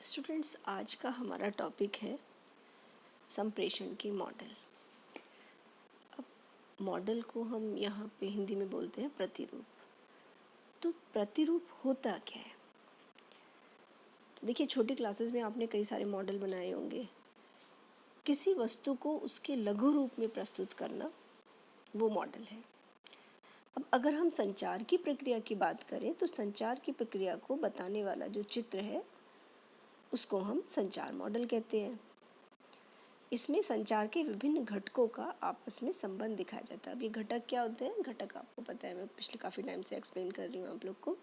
Students, आज का हमारा टॉपिक है संप्रेषण के मॉडल। अब मॉडल को हम यहाँ पे हिंदी में बोलते हैं प्रतिरूप। तो प्रतिरूप होता क्या है? तो देखिए, छोटी क्लासेस में आपने कई सारे मॉडल बनाए होंगे। किसी वस्तु को उसके लघु रूप में प्रस्तुत करना वो मॉडल है। अब अगर हम संचार की प्रक्रिया की बात करें तो संचार की प्रक्रिया को बताने वाला जो चित्र है उसको हम संचार मॉडल कहते हैं। इसमें संचार के विभिन्न घटकों का आपस में संबंध दिखाया जाता है। अब ये घटक क्या होते हैं? घटक आपको पता है, मैं पिछले काफ़ी टाइम से एक्सप्लेन कर रही हूँ आप लोग को।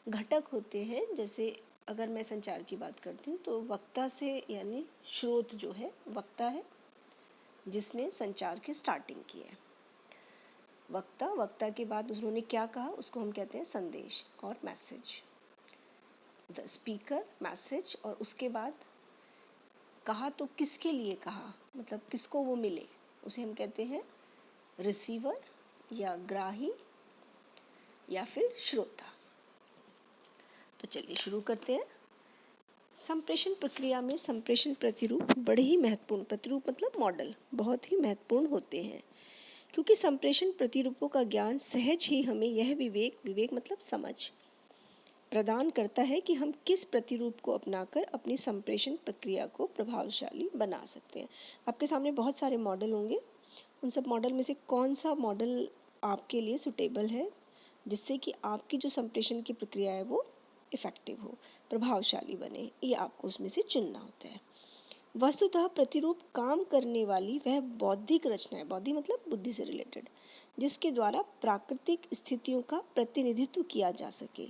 घटक होते हैं, जैसे अगर मैं संचार की बात करती हूँ तो वक्ता से, यानी स्रोत जो है वक्ता है जिसने संचार की स्टार्टिंग की है। वक्ता के बाद उन्होंने क्या कहा उसको हम कहते हैं संदेश और मैसेज। द स्पीकर, मैसेज, और उसके बाद कहा तो किसके लिए कहा, मतलब किसको वो मिले, उसे हम कहते हैं रिसीवर या ग्राही या फिर श्रोता। तो चलिए शुरू करते हैं। संप्रेषण प्रक्रिया में संप्रेषण प्रतिरूप बड़े ही महत्वपूर्ण, प्रतिरूप मतलब मॉडल, बहुत ही महत्वपूर्ण होते हैं, क्योंकि संप्रेषण प्रतिरूपों का ज्ञान सहज ही हमें यह विवेक मतलब समझ प्रदान करता है कि हम किस प्रतिरूप को अपनाकर अपनी संप्रेषण प्रक्रिया को प्रभावशाली बना सकते हैं। आपके सामने बहुत सारे मॉडल होंगे, उन सब मॉडल में से कौन सा मॉडल आपके लिए सुटेबल है जिससे कि आपकी जो संप्रेषण की प्रक्रिया है वो इफ़ेक्टिव हो, प्रभावशाली बने, ये आपको उसमें से चुनना होता है। वस्तुतः प्रतिरूप काम करने वाली वह बौद्धिक रचना है, बौद्धि मतलब बुद्धि से रिलेटेड, जिसके द्वारा प्राकृतिक स्थितियों का प्रतिनिधित्व किया जा सके।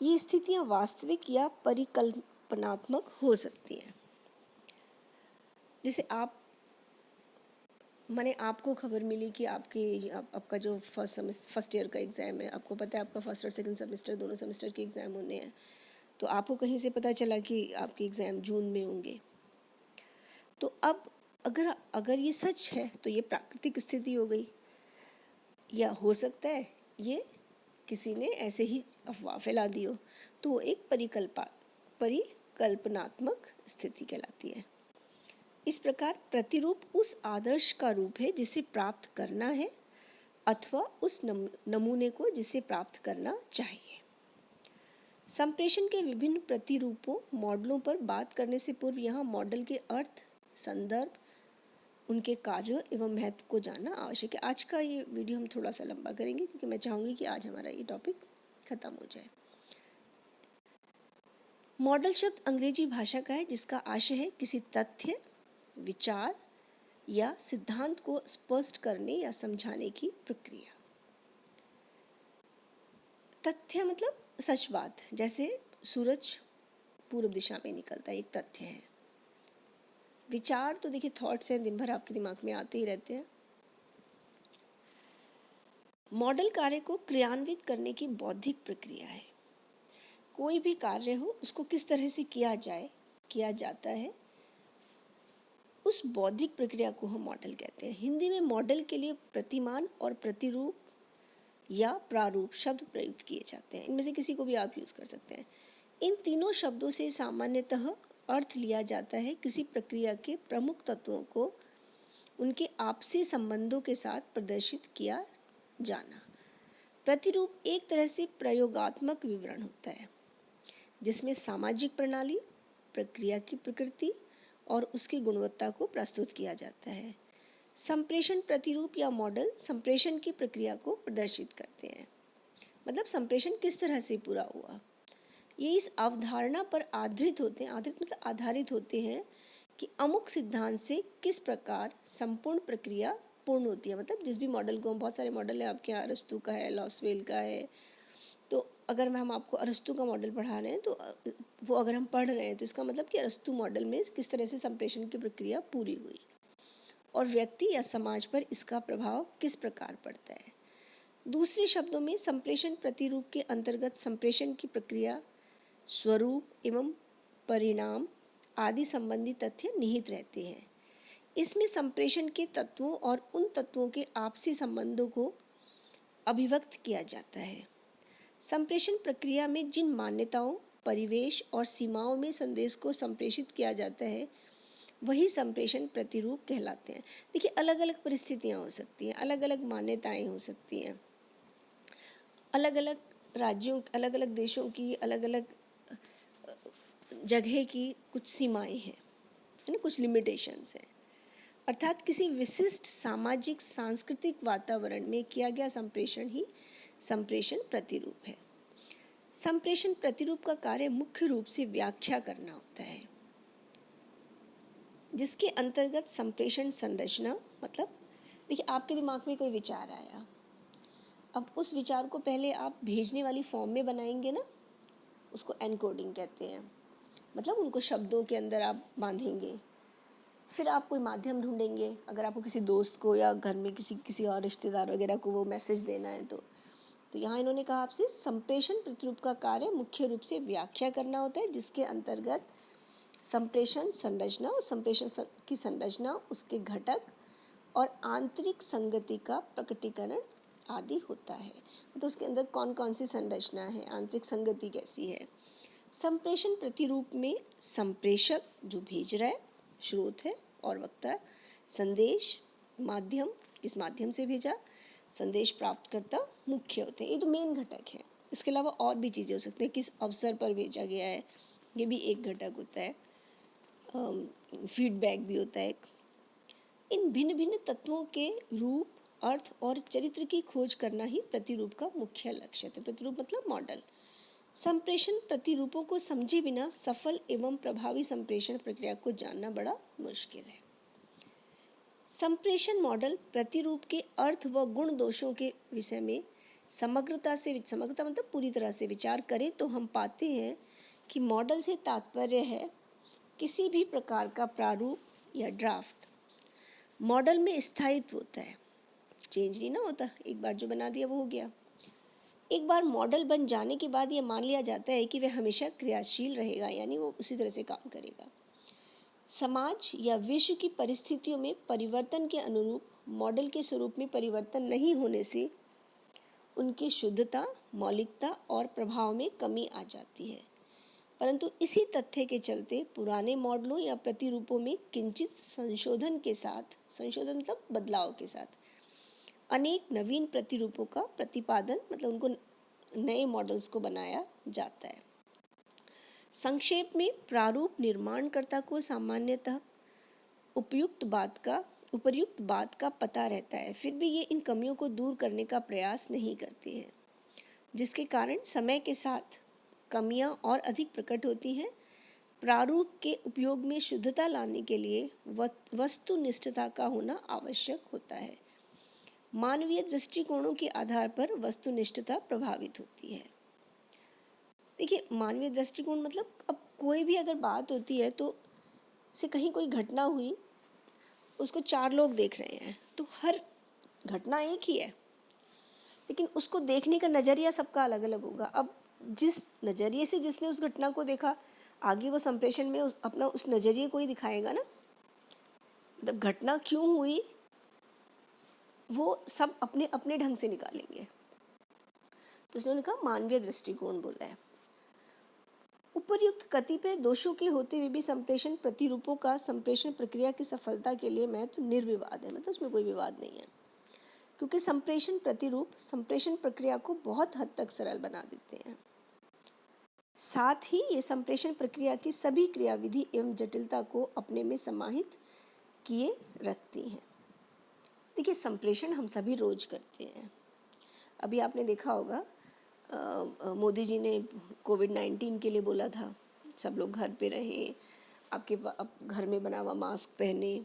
ये स्थितियां वास्तविक या परिकल्पनात्मक हो सकती हैं। जैसे मैंने आपको खबर मिली कि आपका जो फर्स्ट ईयर का एग्ज़ाम है, आपको पता है आपका फर्स्ट और सेकंड सेमेस्टर दोनों सेमेस्टर के एग्ज़ाम होने हैं। तो आपको कहीं से पता चला कि आपके एग्ज़ाम जून में होंगे। तो अब अगर ये सच है तो ये प्राकृतिक स्थिति हो गई, या हो सकता है ये किसी ने ऐसे ही अफवाह फैला दी हो, तो वो एक परिकल्पनात्मक स्थिति कहलाती है। इस प्रकार प्रतिरूप उस आदर्श का रूप है जिसे प्राप्त करना है अथवा उस नमूने को जिसे प्राप्त करना चाहिए। संप्रेषण के विभिन्न प्रतिरूपों मॉडलों पर बात करने से पूर्व यहाँ मॉडल के अर्थ, संदर्भ, उनके कार्यों एवं महत्व को जानना आवश्यक है। आज का ये वीडियो हम थोड़ा सा लंबा करेंगे क्योंकि मैं चाहूँगी कि आज हमारा ये टॉपिक खत्म हो जाए। मॉडल शब्द अंग्रेजी भाषा का है जिसका आशय है किसी तथ्य, विचार या सिद्धांत को स्पष्ट करने या समझाने की प्रक्रिया। तथ्य मतलब सच बात, जैसे सूरज पूर्व दिशा में निकलता है, एक तथ्य है। विचार तो देखिए थॉट्स हैं, दिन भर आपके दिमाग में आते ही रहते हैं। मॉडल कार्य को क्रियान्वित करने की बौद्धिक प्रक्रिया है। कोई भी कार्य हो उसको किस तरह से किया जाता है, उस बौद्धिक प्रक्रिया को हम मॉडल कहते हैं। हिंदी में मॉडल के लिए प्रतिमान और प्रतिरूप या प्रारूप शब्द प्रयुक्त किए जाते हैं। इनमें से किसी को भी आप यूज़ कर सकते हैं। इन तीनों शब्दों से सामान्यतः अर्थ लिया जाता है किसी प्रक्रिया के प्रमुख तत्वों को उनके आपसी संबंधों के साथ प्रदर्शित किया जाना। प्रतिरूप एक तरह से प्रयोगात्मक विवरण होता है जिसमें सामाजिक प्रणाली, प्रक्रिया की प्रकृति और उसकी गुणवत्ता को प्रस्तुत किया जाता है। संप्रेषण प्रतिरूप या मॉडल संप्रेषण की प्रक्रिया को प्रदर्शित करते हैं, मतलब संप्रेषण किस तरह से पूरा हुआ। ये इस अवधारणा पर आधारित होते हैं कि अमुक सिद्धांत से किस प्रकार संपूर्ण प्रक्रिया पूर्ण होती है। मतलब जिस भी मॉडल को, बहुत सारे मॉडल है आपके यहाँ, अरस्तू का है, लॉसवेल का है, तो अगर हम आपको अरस्तू का मॉडल पढ़ा रहे हैं तो वो अगर हम पढ़ रहे हैं तो इसका मतलब कि अरस्तू मॉडल में किस तरह से संप्रेषण की प्रक्रिया पूरी हुई और व्यक्ति या समाज पर इसका प्रभाव किस प्रकार पड़ता है। दूसरे शब्दों में संप्रेषण प्रतिरूप के अंतर्गत संप्रेषण की प्रक्रिया, स्वरूप एवं परिणाम आदि संबंधी तथ्य निहित रहते हैं। इसमें संप्रेषण के तत्वों और उन तत्वों के आपसी संबंधों को अभिव्यक्त किया जाता है। संप्रेषण प्रक्रिया में जिन मान्यताओं, परिवेश और सीमाओं में संदेश को संप्रेषित किया जाता है, वही संप्रेषण प्रतिरूप कहलाते हैं। देखिए, अलग अलग परिस्थितियां हो सकती हैं, अलग अलग मान्यताएं हो सकती हैं, अलग अलग राज्यों, अलग अलग देशों की, अलग अलग जगह की कुछ सीमाएं हैं, है ना, कुछ लिमिटेशंस हैं। अर्थात किसी विशिष्ट सामाजिक सांस्कृतिक वातावरण में किया गया संप्रेषण ही संप्रेषण प्रतिरूप है। संप्रेषण प्रतिरूप का कार्य मुख्य रूप से व्याख्या करना होता है, जिसके अंतर्गत संप्रेषण संरचना, मतलब देखिए, आपके दिमाग में कोई विचार आया, अब उस विचार को पहले आप भेजने वाली फॉर्म में बनाएंगे ना, उसको एनकोडिंग कहते हैं, मतलब उनको शब्दों के अंदर आप बांधेंगे। फिर आप कोई माध्यम ढूंढेंगे, अगर आपको किसी दोस्त को या घर में किसी और रिश्तेदार वगैरह को वो मैसेज देना है तो यहाँ इन्होंने कहा आपसे संप्रेषण प्रतिरूप का कार्य मुख्य रूप से व्याख्या करना होता है, जिसके अंतर्गत संप्रेषण संरचना और संप्रेषण की संरचना, उसके घटक और आंतरिक संगति का प्रकटीकरण आदि होता है। तो उसके अंदर कौन कौन सी संरचना है, आंतरिक संगति कैसी है। संप्रेषण प्रतिरूप में संप्रेषक जो भेज रहा है, स्रोत है और वक्ता, संदेश माध्यम, किस माध्यम से भेजा, संदेश प्राप्तकर्ता मुख्य होते हैं। ये तो मेन घटक है। इसके अलावा और भी चीज़ें हो सकती हैं, किस अवसर पर भेजा गया है, ये भी एक घटक होता है। फीडबैक भी होता है। इन भिन्न भिन्न तत्वों के रूप, अर्थ और चरित्र की खोज करना ही प्रतिरूप का मुख्य लक्ष्य है। प्रतिरूप मतलब मॉडल। संप्रेषण प्रतिरूपों को समझे बिना सफल एवं प्रभावी संप्रेषण प्रक्रिया को जानना बड़ा मुश्किल है। संप्रेषण मॉडल प्रतिरूप के अर्थ व गुण दोषों के विषय में समग्रता मतलब पूरी तरह से विचार करें तो हम पाते हैं कि मॉडल से तात्पर्य है किसी भी प्रकार का प्रारूप या ड्राफ्ट। मॉडल में स्थायित्व होता है, चेंज नहीं ना होता, एक बार जो बना दिया वो हो गया। एक बार मॉडल बन जाने के बाद ये मान लिया जाता है कि वह हमेशा क्रियाशील रहेगा, यानी वो उसी तरह से काम करेगा। समाज या विश्व की परिस्थितियों में परिवर्तन के अनुरूप मॉडल के स्वरूप में परिवर्तन नहीं होने से उनकी शुद्धता, मौलिकता और प्रभाव में कमी आ जाती है। परंतु इसी तथ्य के चलते पुराने मॉडलों या प्रतिरूपों में किंचित संशोधन के साथ, संशोधन मतलब बदलाव के साथ, अनेक नवीन प्रतिरूपों का प्रतिपादन, मतलब उनको नए मॉडल्स को बनाया जाता है। संक्षेप में प्रारूप निर्माणकर्ता को सामान्यतः उपर्युक्त बात का पता रहता है, फिर भी ये इन कमियों को दूर करने का प्रयास नहीं करते हैं, जिसके कारण समय के साथ कमियां और अधिक प्रकट होती हैं। प्रारूप के उपयोग में शुद्धता लाने के लिए वस्तुनिष्ठता का होना आवश्यक होता है। मानवीय दृष्टिकोणों के आधार पर वस्तुनिष्ठता प्रभावित होती है। देखिए, मानवीय दृष्टिकोण मतलब अब कोई भी अगर बात होती है तो से कहीं कोई घटना हुई, उसको 4 लोग देख रहे हैं, तो हर घटना एक ही है, लेकिन उसको देखने का नज़रिया सबका अलग अलग होगा। अब जिस नज़रिए से जिसने उस घटना को देखा, आगे वो संप्रेषण में अपना उस नज़रिए को ही दिखाएगा ना। मतलब घटना क्यों हुई वो सब अपने अपने ढंग से निकालेंगे। तो उसने कहा मानवीय दृष्टिकोण बोला है। उपर्युक्त कतिपय दोषों के होते हुए भी संप्रेषण प्रतिरूपों का संप्रेषण प्रक्रिया की सफलता के लिए महत्व निर्विवाद है, मतलब उसमें कोई विवाद नहीं है, क्योंकि संप्रेषण प्रतिरूप संप्रेषण प्रक्रिया को बहुत हद तक सरल बना देते हैं। साथ ही ये संप्रेषण प्रक्रिया की सभी क्रियाविधि एवं जटिलता को अपने में समाहित किए रखती हैं। देखिए, संप्रेषण हम सभी रोज करते हैं। अभी आपने देखा होगा मोदी जी ने कोविड-19 के लिए बोला था सब लोग घर पे रहें, आपके घर में बना हुआ मास्क पहने।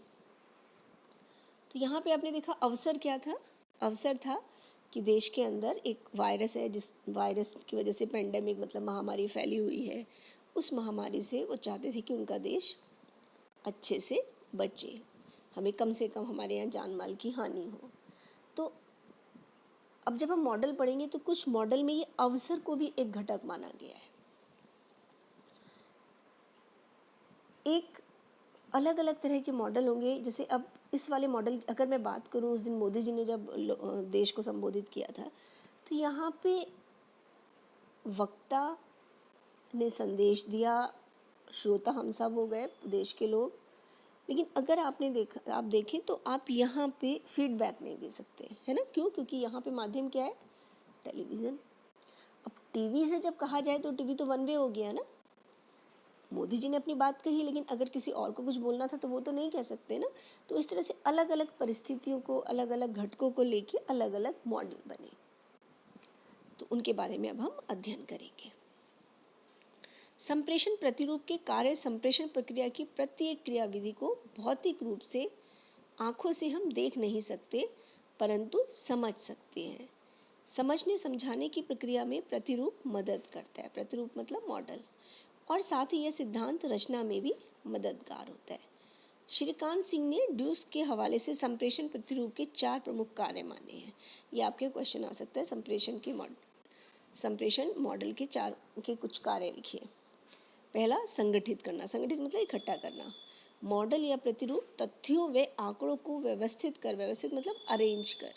तो यहाँ पे आपने देखा अवसर क्या था? अवसर था कि देश के अंदर एक वायरस है, जिस वायरस की वजह से पेंडेमिक मतलब महामारी फैली हुई है। उस महामारी से वो चाहते थे कि उनका देश अच्छे से बचे, हमें कम से कम हमारे यहाँ जान माल की हानि हो। तो अब जब हम मॉडल पढ़ेंगे तो कुछ मॉडल में ये अवसर को भी एक घटक माना गया है। एक अलग अलग तरह के मॉडल होंगे, जैसे अब इस वाले मॉडल अगर मैं बात करूं, उस दिन मोदी जी ने जब देश को संबोधित किया था, तो यहाँ पे वक्ता ने संदेश दिया, श्रोता हम सब हो गए देश के लोग। लेकिन अगर आप देखें तो आप यहाँ पे फीडबैक नहीं दे सकते, है ना? क्यों? क्योंकि यहाँ पे माध्यम क्या है? टेलीविज़न। अब टीवी से जब कहा जाए तो टीवी तो वन वे हो गया ना। मोदी जी ने अपनी बात कही, लेकिन अगर किसी और को कुछ बोलना था तो वो तो नहीं कह सकते ना। तो इस तरह से अलग अलग परिस्थितियों को, अलग अलग घटकों को लेके अलग अलग मॉडल बने। तो उनके बारे में अब हम अध्ययन करेंगे। संप्रेषण प्रतिरूप के कार्य संप्रेषण प्रक्रिया की प्रत्येक क्रियाविधि को भौतिक रूप से आंखों से हम देख नहीं सकते, परंतु समझ सकते हैं। समझने समझाने की प्रक्रिया में प्रतिरूप मदद करता है। प्रतिरूप मतलब मॉडल, और साथ ही यह सिद्धांत रचना में भी मददगार होता है। श्रीकांत सिंह ने ड्यूस के हवाले से संप्रेषण प्रतिरूप के 4 प्रमुख कार्य माने हैं। ये आपके क्वेश्चन आ सकता है। संप्रेषण मॉडल के 4 के कुछ कार्य लिखिए। पहला, संगठित करना। संगठित मतलब इकट्ठा करना। मॉडल या प्रतिरूप तथ्यों व आंकड़ों को व्यवस्थित मतलब अरेंज कर,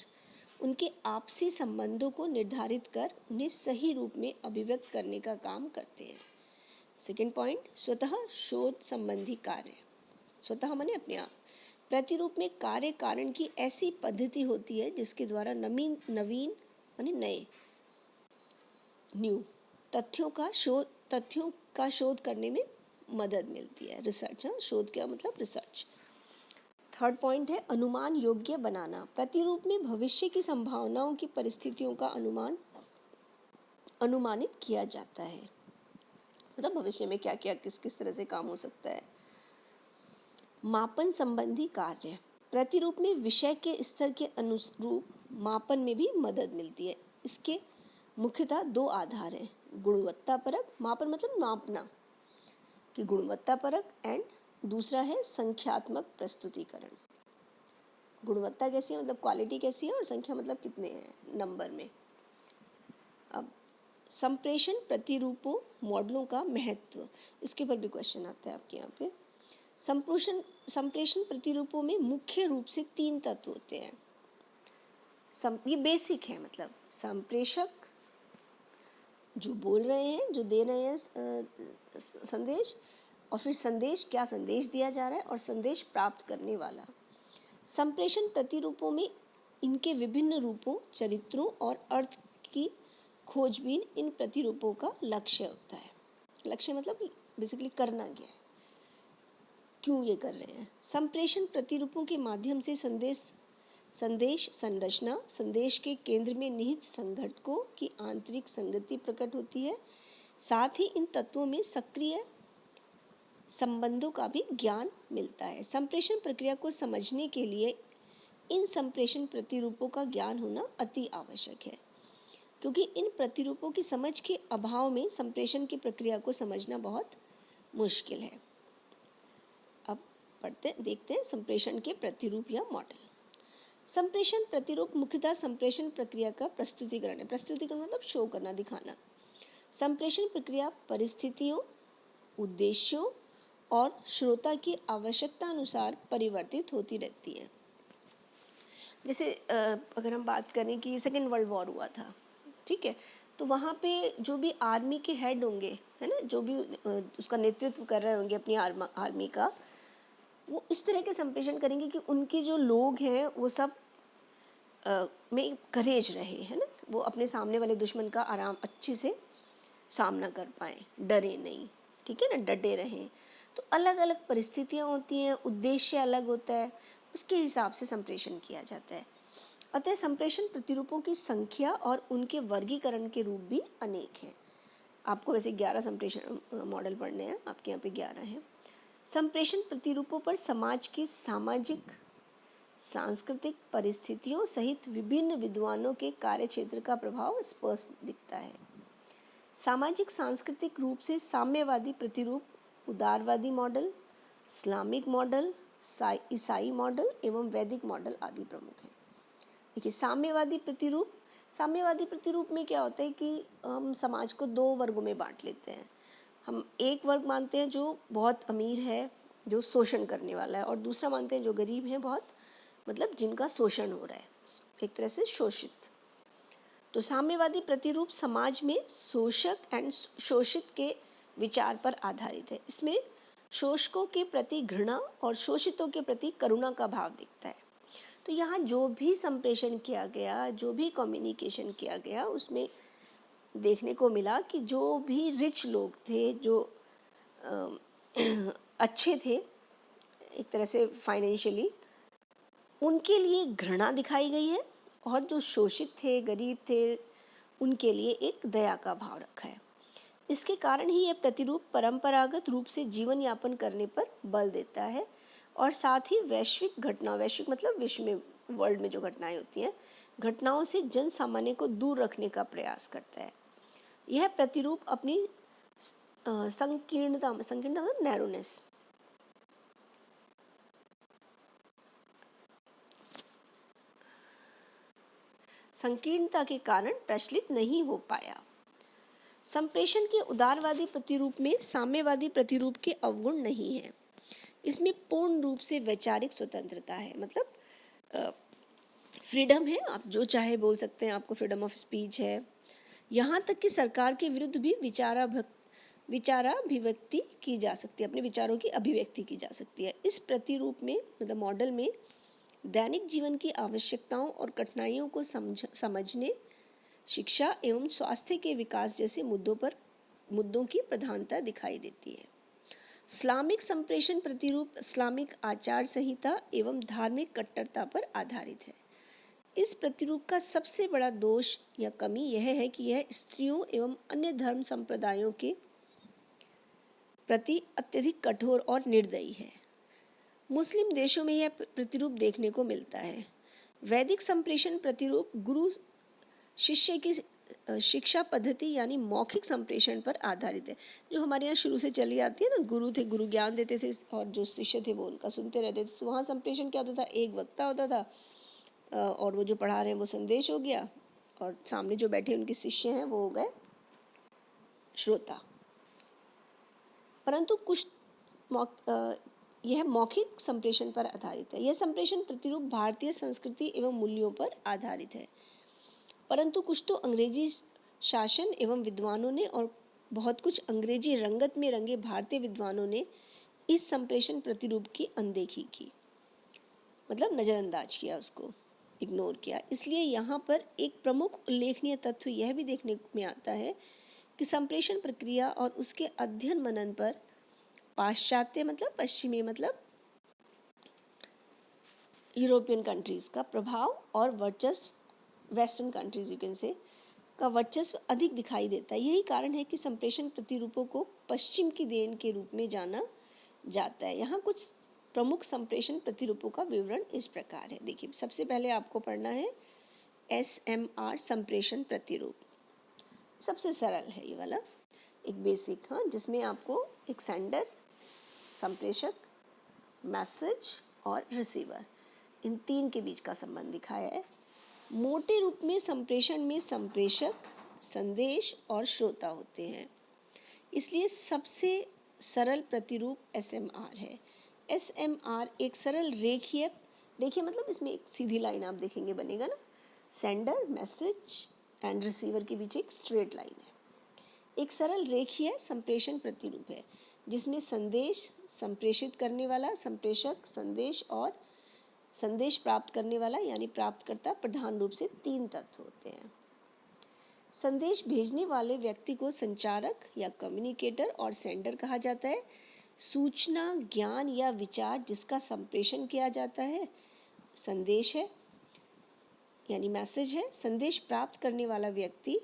उनके आपसी संबंधों को निर्धारित कर उन्हें सही रूप में अभिव्यक्त करने का काम करते हैं। सेकेंड पॉइंट, स्वतः शोध संबंधी कार्य। स्वतः माने अपने आप। प्रतिरूप में कार्य कारण की ऐसी पद्धति होती है जिसके द्वारा नवीन माने नए न्यू तथ्यों का शोध करने में मदद मिलती है। रिसर्च, शोध क्या मतलब? रिसर्च। थर्ड पॉइंट है अनुमान योग्य बनाना। प्रतिरूप में भविष्य की संभावनाओं की परिस्थितियों का अनुमानित किया जाता है। मतलब भविष्य में क्या क्या किस तरह से काम हो सकता है। मापन संबंधी कार्य। प्रतिरूप में विषय के स्तर के अनुरूप मापन में भी मदद मिलती है। इसके मुख्यतः 2 आधार हैं। गुणवत्तापरक मापन मतलब नापना कि गुणवत्तापरक, एंड दूसरा है संख्यात्मक प्रस्तुतिकरण। गुणवत्ता कैसी है मतलब क्वालिटी कैसी है, और संख्या मतलब कितने हैं नंबर में। अब संप्रेषण प्रतिरूपों मॉडलों का महत्व, इसके पर भी क्वेश्चन आता है आपके यहाँ पे। संप्रेषण प्रतिरूपों में मुख्य रूप से 3 तत्व होते हैं। ये बेसिक है, मतलब संप्रेषक जो बोल रहे हैं, जो दे रहे हैं संदेश, और फिर संदेश क्या संदेश दिया जा रहा है, और संदेश प्राप्त करने वाला। संप्रेषण प्रतिरूपों में इनके विभिन्न रूपों, चरित्रों और अर्थ की खोजबीन इन प्रतिरूपों का लक्ष्य होता है। लक्ष्य मतलब बेसिकली करना क्या है, क्यों ये कर रहे हैं। संप्रेषण प्रतिरूपों के माध्यम से संदेश संरचना, संदेश के केंद्र में निहित संघटकों की आंतरिक संगति प्रकट होती है। साथ ही इन तत्वों में सक्रिय संबंधों का भी ज्ञान मिलता है। संप्रेषण प्रक्रिया को समझने के लिए इन संप्रेषण प्रतिरूपों का ज्ञान होना अति आवश्यक है, क्योंकि इन प्रतिरूपों की समझ के अभाव में संप्रेषण की प्रक्रिया को समझना बहुत मुश्किल है। अब देखते हैं संप्रेषण के प्रतिरूप या मॉडल। संप्रेषण प्रतिरूप मुख्यतः संप्रेषण प्रक्रिया का प्रस्तुतिकरण है। प्रस्तुतिकरण मतलब शो करना, दिखाना। संप्रेषण प्रक्रिया परिस्थितियों, उद्देश्यों और श्रोता की आवश्यकता अनुसार परिवर्तित होती रहती है। जैसे अगर हम बात करें कि सेकेंड वर्ल्ड वॉर हुआ था, ठीक है, तो वहाँ पे जो भी आर्मी के हेड होंगे, है ना, जो भी उसका नेतृत्व कर रहे होंगे अपनी आर्मी का, वो इस तरह के संप्रेषण करेंगे कि उनके जो लोग हैं वो सब में करेज रहे, है ना, वो अपने सामने वाले दुश्मन का अच्छे से सामना कर पाए, डरे नहीं, ठीक है ना, डटे रहें। तो अलग अलग परिस्थितियाँ होती हैं, उद्देश्य अलग होता है, उसके हिसाब से संप्रेषण किया जाता है। अतः संप्रेषण प्रतिरूपों की संख्या और उनके वर्गीकरण के रूप भी अनेक हैं। आपको वैसे 11 संप्रेषण मॉडल पढ़ने हैं, आपके यहाँ पे 11 हैं। संप्रेषण प्रतिरूपों पर समाज की सामाजिक सांस्कृतिक परिस्थितियों सहित विभिन्न विद्वानों के कार्यक्षेत्र का प्रभाव स्पष्ट दिखता है। सामाजिक सांस्कृतिक रूप से साम्यवादी प्रतिरूप, उदारवादी मॉडल, इस्लामिक मॉडल, ईसाई मॉडल एवं वैदिक मॉडल आदि प्रमुख हैं। देखिए, साम्यवादी प्रतिरूप में क्या होता है कि हम समाज को 2 वर्गों में बांट लेते हैं। हम एक वर्ग मानते हैं जो बहुत अमीर है, जो शोषण करने वाला है, और दूसरा मानते हैं जो गरीब है, बहुत मतलब जिनका शोषण हो रहा है, एक तरह से शोषित। तो साम्यवादी प्रतिरूप समाज में शोषक एंड शोषित के विचार पर आधारित है। इसमें शोषकों के प्रति घृणा और शोषितों के प्रति करुणा का भाव दिखता है। तो यहाँ जो भी संप्रेषण किया गया, जो भी कम्युनिकेशन किया गया, उसमें देखने को मिला कि जो भी रिच लोग थे, जो अच्छे थे एक तरह से फाइनेंशियली, उनके लिए घृणा दिखाई गई है, और जो शोषित थे, गरीब थे, उनके लिए एक दया का भाव रखा है। इसके कारण ही यह प्रतिरूप परंपरागत रूप से जीवन यापन करने पर बल देता है, और साथ ही वैश्विक घटनाओं, वैश्विक मतलब विश्व में, वर्ल्ड में जो घटनाएं होती हैं, घटनाओं से जन सामान्य को दूर रखने का प्रयास करता है। यह प्रतिरूप अपनी संकीर्णता मतलब नैरोनेस, संकीर्णता के कारण प्रचलित नहीं हो पाया। संप्रेषण के उदारवादी प्रतिरूप में साम्यवादी प्रतिरूप के अवगुण नहीं है। इसमें पूर्ण रूप से वैचारिक स्वतंत्रता है, मतलब फ्रीडम है, आप जो चाहे बोल सकते हैं, आपको फ्रीडम ऑफ स्पीच है। यहाँ तक कि सरकार के विरुद्ध भी विचाराभिव्यक्ति की जा सकती है, अपने विचारों की अभिव्यक्ति की जा सकती है। इस प्रतिरूप में, मतलब मॉडल में, दैनिक जीवन की आवश्यकताओं और कठिनाइयों को समझने, शिक्षा एवं स्वास्थ्य के विकास जैसे मुद्दों की प्रधानता दिखाई देती है। इस्लामिक संप्रेषण प्रतिरूप इस्लामिक आचार संहिता एवं धार्मिक कट्टरता पर आधारित है। इस प्रतिरूप का सबसे बड़ा दोष या कमी यह है कि यह स्त्रियों एवं अन्य धर्म संप्रदायों के प्रति अत्यधिक कठोर और निर्दयी है। मुस्लिम देशों में यह प्रतिरूप देखने को मिलता है। वैदिक संप्रेषण प्रतिरूप गुरु शिष्य की शिक्षा पद्धति यानी मौखिक संप्रेषण पर आधारित है, जो हमारे यहाँ शुरू से चली आती है ना। गुरु थे, गुरु ज्ञान देते थे, और जो शिष्य थे वो उनका सुनते रहते थे। तो वहाँ संप्रेषण क्या होता था, एक वक्ता होता था, और वो जो पढ़ा रहे हैं वो संदेश हो गया, और सामने जो बैठे उनके शिष्य हैं वो हो गए श्रोता। परंतु कुछ यह मौखिक संप्रेषण पर आधारित है। यह संप्रेषण प्रतिरूप भारतीय संस्कृति एवं मूल्यों पर आधारित है, परंतु कुछ तो अंग्रेजी शासन एवं विद्वानों ने, और बहुत कुछ अंग्रेजी रंगत में रंगे भारतीय विद्वानों ने इस संप्रेषण प्रतिरूप की अनदेखी की, मतलब नजरअंदाज किया, उसको इग्नोर किया। इसलिए यहाँ पर एक प्रमुख उल्लेखनीय तथ्य यह भी देखने में आता है कि संप्रेषण प्रक्रिया और उसके अध्ययन मनन पर पाश्चात्य मतलब पश्चिमी मतलब यूरोपियन कंट्रीज का प्रभाव और वर्चस्व, western countries you can say, का वर्चस्व अधिक दिखाई देता है। यही कारण है कि संप्रेषण प्रतिरूपों को पश्चिम की देन के रूप में जाना जाता है। यहाँ कुछ प्रमुख संप्रेषण प्रतिरूपों का विवरण इस प्रकार है। देखिए, सबसे पहले आपको पढ़ना है SMR संप्रेषण प्रतिरूप। सबसे सरल है ये वाला, एक बेसिक, हाँ, जिसमें आपको एक सेंडर, संप्रेषक, मैसेज और रिसीवर, इन तीन के बीच का संबंध दिखाया है। मोटे रूप में संप्रेषण में संप्रेषक, संदेश और श्रोता होते हैं, इसलिए सबसे सरल प्रतिरूप SMR है। SMR एक सरल रेखीय मतलब इसमें एक सीधी लाइन आप देखेंगे बनेगा ना, सेंडर, मैसेज एंड रिसीवर के बीच एक स्ट्रेट लाइन है। एक सरल रेखीय संप्रेषण प्रतिरूप है जिसमें संदेश, संप्रेषित करने वाला, संप्रेषक, संदेश और संदेश प्राप्त करने वाला यानी प्राप्तकर्ता प्रधान रूप से तीन तत्व होते हैं। संदेश भेजने वाले व्यक्ति को संचारक या कम्युनिकेटर और सेंडर कहा जाता है। सूचना, ज्ञान या विचार जिसका संप्रेषण किया जाता है संदेश है यानी मैसेज है। संदेश प्राप्त करने वाला व्यक्ति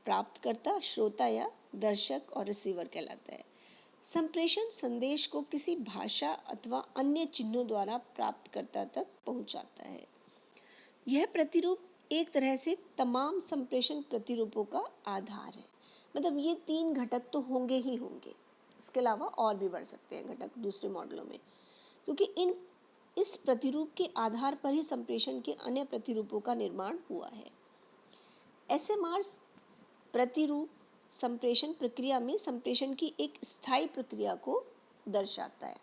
प्राप्तकर्ता, श्रोता या दर्शक और रिसीवर कहलाता है। संप्रेषण संदेश को किसी भाषा अथवा अन्य चिन्हों द्वारा प्राप्तकर्ता तक पहुंचाता है। यह प्रतिरूप एक तरह से तमाम संप्रेषण प्रतिरूपों का आधार है। मतलब ये तीन घटक तो होंगे ही होंगे, इसके अलावा और भी बढ़ सकते हैं घटक दूसरे मॉडलों में, क्योंकि इस प्रतिरूप के आधार पर ही संप्रेषण के अन्य प्रतिरूपों का निर्माण हुआ है। SMR प्रतिरूप संप्रेषण प्रक्रिया में संप्रेषण की एक स्थायी प्रक्रिया को दर्शाता है।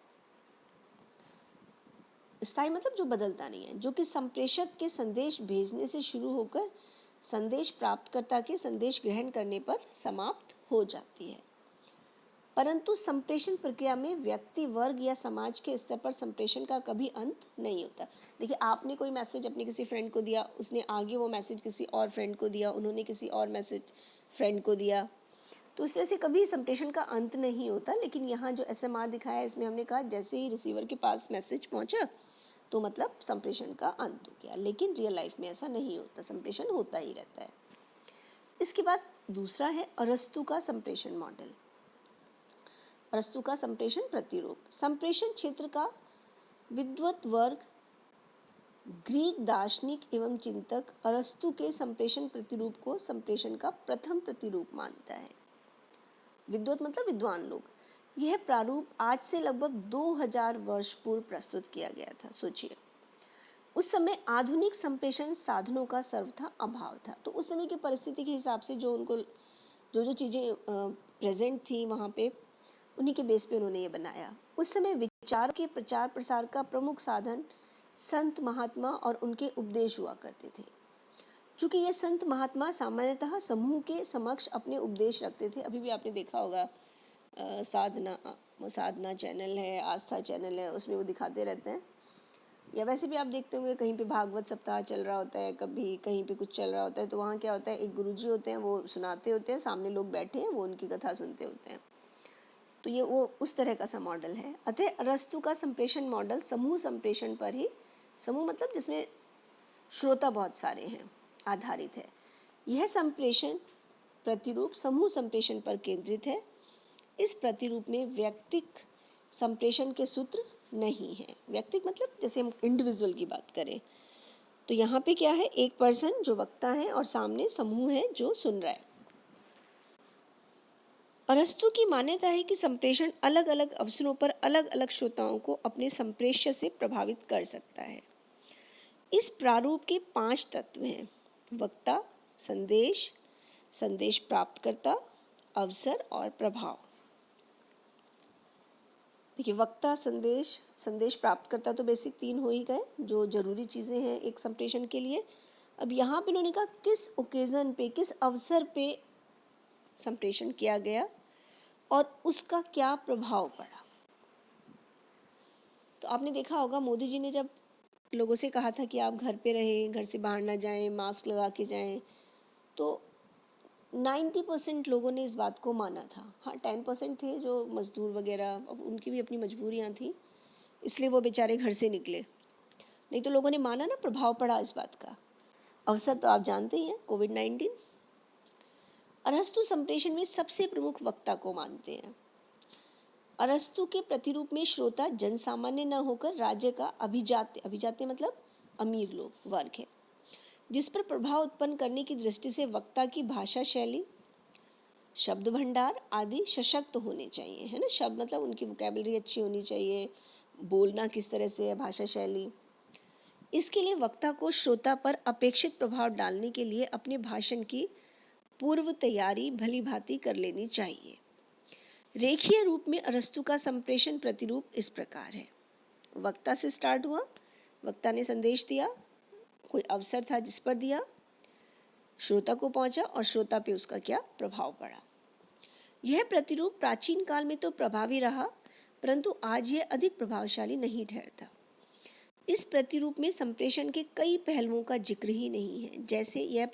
स्थायी मतलब जो बदलता नहीं है, जो कि संप्रेषक के संदेश भेजने से शुरू होकर संदेश प्राप्तकर्ता के संदेश ग्रहण करने पर समाप्त हो जाती है। परंतु संप्रेषण प्रक्रिया में व्यक्ति, वर्ग या समाज के स्तर पर संप्रेषण का कभी अंत नहीं होता। देखिए, आपने कोई मैसेज अपने किसी फ्रेंड को दिया, उसने आगे वो मैसेज किसी और फ्रेंड को दिया, उन्होंने किसी और मैसेज फ्रेंड को दिया, तो इस तरह से कभी संप्रेषण का अंत नहीं होता। लेकिन यहाँ जो एसएमआर दिखाया है, इसमें हमने कहा जैसे ही रिसीवर के पास मैसेज पहुंचा तो मतलब संप्रेषण का अंत हो गया, लेकिन रियल लाइफ में ऐसा नहीं होता, संप्रेषण होता ही रहता है। इसके बाद दूसरा है अरस्तु का संप्रेषण मॉडल। अरस्तु का संप्रेषण प्रतिरूप। संप्रेषण क्षेत्र का विद्वत वर्ग ग्रीक दार्शनिक एवं चिंतक अरस्तु के संप्रेषण प्रतिरूप को संप्रेषण का प्रथम प्रतिरूप मानता है। विद्वत मतलब विद्वान लोग। यह प्रारूप आज से लगभग 2000 वर्ष पूर्व प्रस्तुत किया गया था। सोचिए, उस समय आधुनिक संप्रेषण साधनों का सर्वथा अभाव था, तो उस समय की परिस्थिति के हिसाब से जो उनको जो चीज़ें प्रेजेंट थी वहाँ पे, उन्हीं के बेस पे उन्होंने ये बनाया। उस समय विचार के प्रचार प्रसार का प्रमुख साधन संत महात्मा और उनके उपदेश हुआ करते थे। क्योंकि ये संत महात्मा सामान्यतः समूह के समक्ष अपने उपदेश रखते थे। अभी भी आपने देखा होगा साधना चैनल है, आस्था चैनल है, उसमें वो दिखाते रहते हैं। या वैसे भी आप देखते होंगे कहीं पे भागवत सप्ताह चल रहा होता है, कभी कहीं पे कुछ चल रहा होता है, तो वहाँ क्या होता है, एक गुरुजी होते हैं, वो सुनाते होते हैं, सामने लोग बैठे हैं, वो उनकी कथा सुनते होते हैं। तो ये वो उस तरह का सा मॉडल है। अतः अरस्तु का संप्रेषण मॉडल समूह संप्रेषण पर ही, समूह मतलब जिसमें श्रोता बहुत सारे हैं, आधारित है। यह संप्रेषण प्रतिरूप समूह संप्रेषण पर केंद्रित है। इस प्रतिरूप में व्यक्तिक संप्रेषण के सूत्र नहीं है। व्यक्तिक मतलब जैसे हम इंडिविजुअल की बात करें, तो यहाँ पे क्या है, एक पर्सन जो वक्ता है और सामने समूह है जो सुन रहा है। अरस्तु की मान्यता है कि संप्रेषण अलग अलग अवसरों पर अलग अलग श्रोताओं को अपने संप्रेष्य से प्रभावित कर सकता है। इस प्रारूप के 5 तत्व हैं: वक्ता, संदेश, संदेश प्राप्तकर्ता, अवसर और प्रभाव। देखिए, वक्ता, संदेश, संदेश प्राप्तकर्ता तो बेसिक 3 हो ही गए जो जरूरी चीज़ें हैं एक संप्रेषण के लिए। अब यहाँ पे उन्होंने कहा किस ओकेजन पे, किस अवसर पे संप्रेषण किया गया और उसका क्या प्रभाव पड़ा। तो आपने देखा होगा मोदी जी ने जब लोगों से कहा था कि आप घर पे रहें, घर से बाहर ना जाएं, मास्क लगा के जाएं, तो 90% लोगों ने इस बात को माना था। हाँ, 10% थे जो मजदूर वगैरह, अब उनकी भी अपनी मजबूरियां थी, इसलिए वो बेचारे घर से निकले, नहीं तो लोगों ने माना ना, प्रभाव पड़ा इस बात का। अवसर तो आप जानते ही हैं, कोविड-19। अरस्तु संप्रेषण में सबसे प्रमुख वक्ता को मानते हैं। अरस्तु के प्रतिरूप में श्रोता जनसामान्य न होकर राज्य का अभिजात्य, अभिजात्य मतलब अमीर लोग, वर्ग है, जिस पर प्रभाव उत्पन्न करने की दृष्टि से वक्ता की भाषा शैली, शब्द भंडार आदि सशक्त होने चाहिए, है ना। शब्द मतलब उनकी वोकैबुलरी अच्छी होनी चाहिए, बोलना किस तरह से है, भाषा शैली। इसके लिए वक्ता को श्रोता पर अपेक्षित प्रभाव डालने के लिए अपने भाषण की पूर्व तैयारी भली भांति कर लेनी चाहिए। रेखीय रूप में अरस्तु का संप्रेषण प्रतिरूप इस प्रकार है। वक्ता से स्टार्ट हुआ, वक्ता ने संदेश दिया, कोई अवसर था जिस पर दिया, श्रोता को पहुंचा और श्रोता पे उसका क्या प्रभाव पड़ा। यह प्रतिरूप प्राचीन काल में तो प्रभावी रहा, परंतु आज यह अधिक प्रभावशाली नहीं ठहरता। इस प्रतिरूप में संप्रेषण के कई पहलुओं का जिक्र ही नहीं है। जैसे यह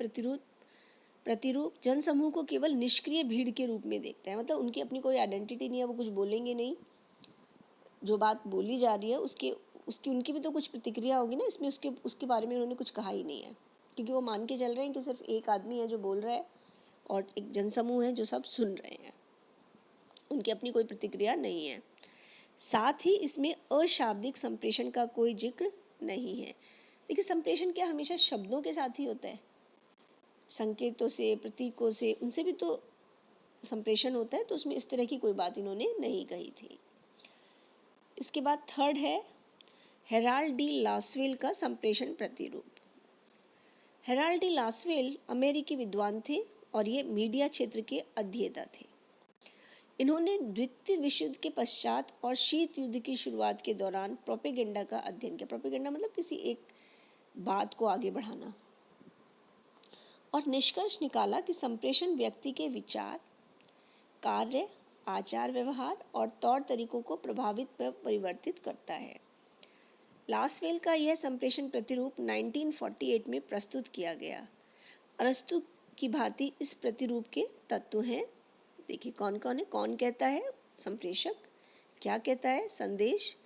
प्रतिरूप जनसमूह को केवल निष्क्रिय भीड़ के रूप में देखता है, मतलब उनकी अपनी कोई आइडेंटिटी नहीं है, वो कुछ बोलेंगे नहीं, जो बात बोली जा रही है उसकी उनकी भी तो कुछ प्रतिक्रिया होगी ना, इसमें उसके बारे में उन्होंने कुछ कहा ही नहीं है, क्योंकि वो मान के चल रहे हैं कि सिर्फ एक आदमी है जो बोल रहा है और एक जनसमूह है जो सब सुन रहे हैं, उनकी अपनी कोई प्रतिक्रिया नहीं है। साथ ही इसमें अशाब्दिक संप्रेषण का कोई जिक्र नहीं है। देखिए, संप्रेषण क्या हमेशा शब्दों के साथ ही होता है, संकेतों से, प्रतीकों से, उनसे भी तो संप्रेषण होता है, तो उसमें इस तरह की कोई बात इन्होंने नहीं कही थी। इसके बाद थर्ड है हेराल्ड डी लासवेल का संप्रेषण प्रतिरूप। हेराल्ड डी लासवेल अमेरिकी विद्वान थे और ये मीडिया क्षेत्र के अध्येता थे। इन्होंने द्वितीय विश्व युद्ध के पश्चात और शीत युद्ध की शुरुआत के दौरान प्रोपेगेंडा का अध्ययन किया। प्रोपेगेंडा मतलब किसी एक बात को आगे बढ़ाना, और निष्कर्ष निकाला कि संप्रेषण व्यक्ति के विचार, कार्य आचार व्यवहार और तौर तरीकों को प्रभावित व परिवर्तित करता है। लासवेल का यह संप्रेषण प्रतिरूप 1948 में प्रस्तुत किया गया। अरस्तु की भांति इस प्रतिरूप के तत्व हैं। देखिए कौन कौन है। कौन कहता है? संप्रेषक। क्या कहता है? संदेश।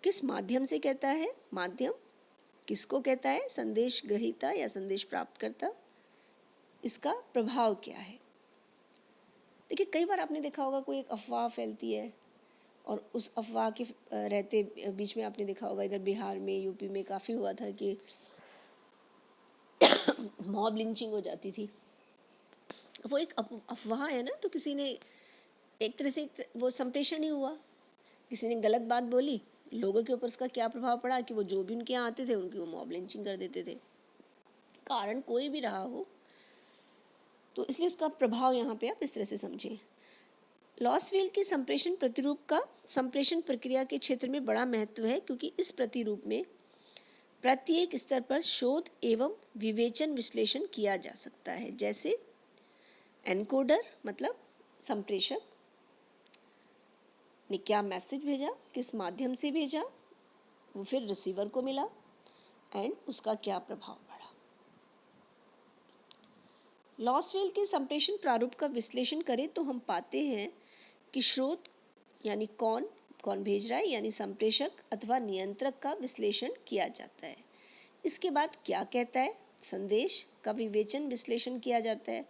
किस माध्यम से कहता है? माध्यम। किसको कहता है? संदेश ग्रहीता या संदेश प्राप्तकर्ता। इसका प्रभाव क्या है? देखिए कई बार आपने देखा होगा कोई एक अफवाह फैलती है और उस अफवाह के रहते बीच में आपने देखा होगा इधर बिहार में, यूपी में काफ़ी हुआ था कि मॉब लिंचिंग हो जाती थी। वो एक अफवाह है ना, तो किसी ने एक तरह से वो संप्रेषण ही हुआ। किसी ने गलत बात बोली, लोगों के ऊपर उसका क्या प्रभाव पड़ा कि वो जो भी उनके यहाँ आते थे उनकी वो मॉब लिंचिंग कर देते थे। कारण कोई भी रहा हो, तो इसलिए उसका प्रभाव यहाँ पे आप इस तरह से समझें। लॉसवेल के संप्रेषण प्रतिरूप का संप्रेषण प्रक्रिया के क्षेत्र में बड़ा महत्व है, क्योंकि इस प्रतिरूप में प्रत्येक स्तर पर शोध एवं विवेचन विश्लेषण किया जा सकता है। जैसे एनकोडर मतलब संप्रेषक ने क्या मैसेज भेजा, किस माध्यम से भेजा, वो फिर रिसीवर को मिला एंड उसका क्या प्रभाव पड़ा। लॉसवेल के संप्रेषण प्रारूप का विश्लेषण करें तो हम पाते हैं कि स्रोत यानी कौन भेज रहा है यानी संप्रेषक अथवा नियंत्रक का विश्लेषण किया जाता है। इसके बाद क्या कहता है, संदेश का विवेचन विश्लेषण किया जाता है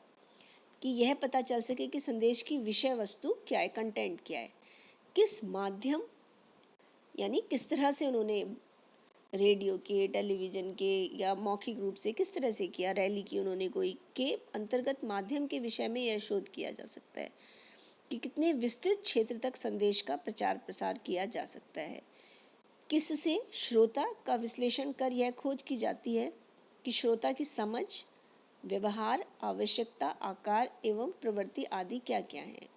कि यह पता चल सके कि संदेश की विषय वस्तु क्या है, कंटेंट क्या है, किस माध्यम यानी किस तरह से उन्होंने रेडियो के, टेलीविज़न के या मौखिक रूप से किस तरह से किया, रैली की उन्होंने कोई, के अंतर्गत माध्यम के विषय में यह शोध किया जा सकता है कि कितने विस्तृत क्षेत्र तक संदेश का प्रचार प्रसार किया जा सकता है। किससे श्रोता का विश्लेषण कर यह खोज की जाती है कि श्रोता की समझ, व्यवहार, आवश्यकता, आकार एवं प्रवृत्ति आदि क्या क्या है।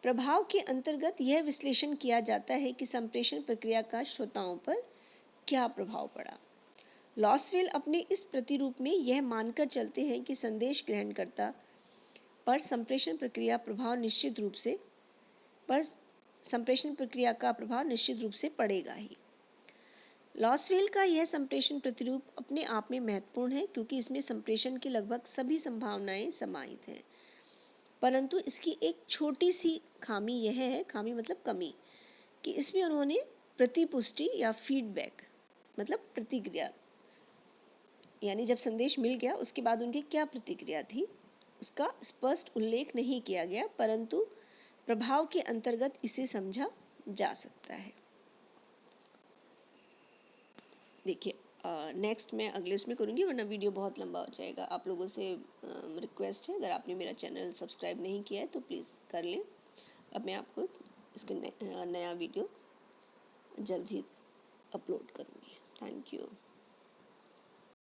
प्रभाव के अंतर्गत यह विश्लेषण किया जाता है कि संप्रेषण प्रक्रिया का श्रोताओं पर क्या प्रभाव पड़ा। लॉसवेल अपने इस प्रतिरूप में यह मानकर चलते हैं कि संदेश ग्रहणकर्ता पर संप्रेषण प्रक्रिया का प्रभाव निश्चित रूप से पड़ेगा ही। लॉसवेल का यह संप्रेषण प्रतिरूप अपने आप में महत्वपूर्ण है, क्योंकि इसमें संप्रेषण की लगभग सभी संभावनाएं समाहित हैं, परंतु इसकी एक छोटी सी खामी यह है, खामी मतलब कमी, कि इसमें उन्होंने प्रतिपुष्टि या फीडबैक मतलब प्रतिक्रिया, यानी जब संदेश मिल गया उसके बाद उनकी क्या प्रतिक्रिया थी उसका स्पष्ट उल्लेख नहीं किया गया, परंतु प्रभाव के अंतर्गत इसे समझा जा सकता है। देखिए नेक्स्ट मैं अगले उसमें करूँगी, वरना वीडियो बहुत लंबा हो जाएगा। आप लोगों से रिक्वेस्ट है, अगर आपने मेरा चैनल सब्सक्राइब नहीं किया है तो प्लीज़ कर लें। अब मैं आपको इसके नया वीडियो जल्द ही अपलोड करूँगी। Thank you.